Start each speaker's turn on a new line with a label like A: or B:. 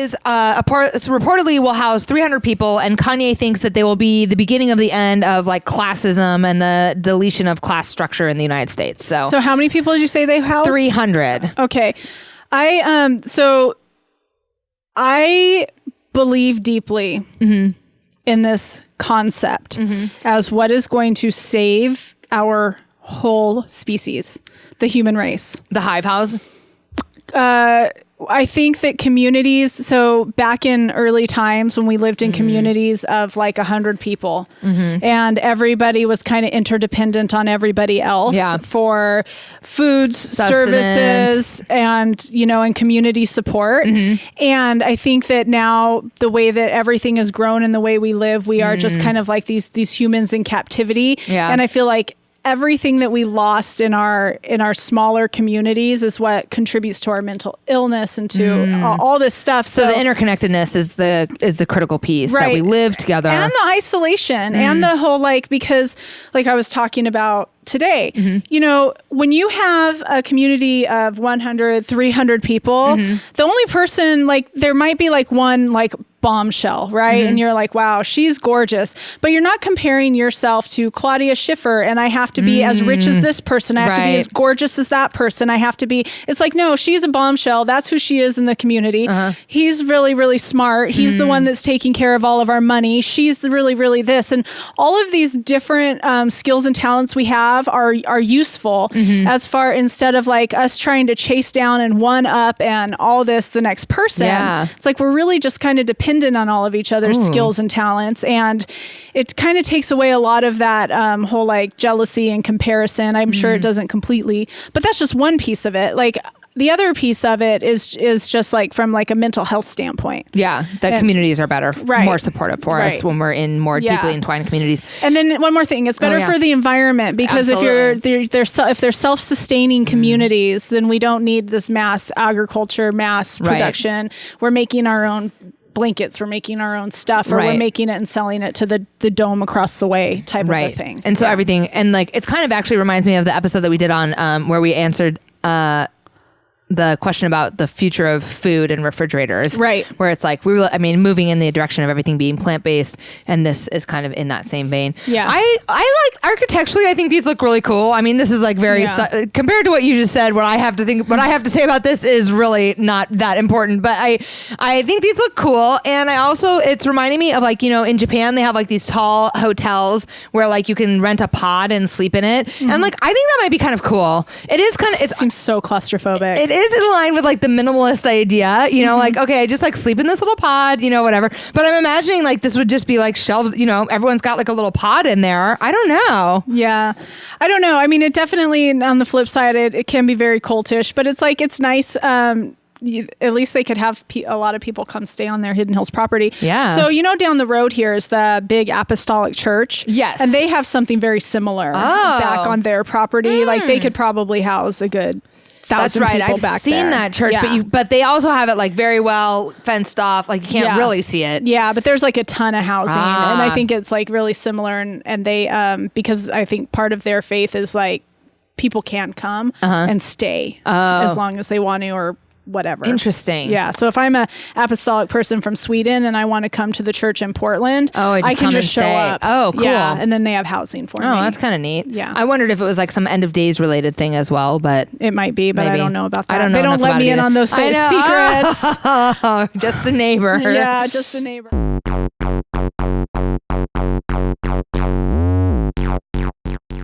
A: is reportedly will house 300 people, and Kanye thinks that they will be the beginning of the end of like classism and the deletion of class structure in the United States. So
B: how many people did you say they house?
A: 300.
B: Okay. I believe deeply in this concept as what is going to save our whole species, the human race.
A: The hive house?
B: I think that communities, so back in early times when we lived in communities of like 100 people and everybody was kind of interdependent on everybody else for foods, services, and, and community support. And I think that now the way that everything has grown and the way we live, we are just kind of like these humans in captivity. Yeah. And I feel like everything that we lost in our smaller communities is what contributes to our mental illness and to all this stuff.
A: So the interconnectedness is the critical piece, that we live together,
B: and the isolation and the whole because like I was talking about today, when you have a community of 100, 300 people, the only person, there might be one bombshell, right? And you're like, wow, she's gorgeous. But you're not comparing yourself to Claudia Schiffer and I have to be as rich as this person. I have to be as gorgeous as that person. I have to be, it's like, no, she's a bombshell. That's who she is in the community. He's really, really smart. He's the one that's taking care of all of our money. She's really, really this. And all of these different skills and talents we have are useful as far, instead of us trying to chase down and one up and all this, the next person. Yeah. It's like, we're really just kind of dependent on all of each other's skills and talents. And it kind of takes away a lot of that whole jealousy and comparison. I'm sure it doesn't completely, but that's just one piece of it. The other piece of it is just from a mental health standpoint. Yeah, that communities are better, more supportive for us when we're in more deeply entwined communities. And then one more thing, it's better for the environment, because if they're self-sustaining communities, then we don't need this mass agriculture, mass production. We're making our own blankets, we're making our own stuff, or we're making it and selling it to the dome across the way type of a thing. And so everything, and it's kind of actually reminds me of the episode that we did on where we answered the question about the future of food and refrigerators, right? Where it's moving in the direction of everything being plant-based, and this is kind of in that same vein. Yeah, I like architecturally. I think these look really cool. I mean, this is very compared to what you just said. What I have to say about this is really not that important, but I think these look cool, and it's reminding me of in Japan they have these tall hotels where you can rent a pod and sleep in it, and I think that might be kind of cool. It is kind of. It seems so claustrophobic. It is in line with the minimalist idea, okay, I just sleep in this little pod, whatever. But I'm imagining this would just be shelves, everyone's got a little pod in there. I don't know. Yeah. I don't know. I mean, it definitely, on the flip side, it can be very cultish, but it's nice. At least they could have a lot of people come stay on their Hidden Hills property. Yeah. So, down the road here is the big Apostolic Church. Yes. And they have something very similar back on their property. They could probably house a good 1,000 people back there. That's right. I've seen that church, but they also have it very well fenced off. You can't really see it. Yeah, but there's a ton of housing, and I think it's really similar. And they because I think part of their faith is people can come and stay as long as they want to, or whatever. Interesting. Yeah. So if I'm a apostolic person from Sweden and I want to come to the church in Portland, I can just show up. Oh, cool. Yeah. And then they have housing for me. Oh, that's kind of neat. Yeah. I wondered if it was some end of days related thing as well, but it might be, but maybe. I don't know about that. I don't know. They don't let me in on those secrets. Oh, just a neighbor. Yeah. Just a neighbor.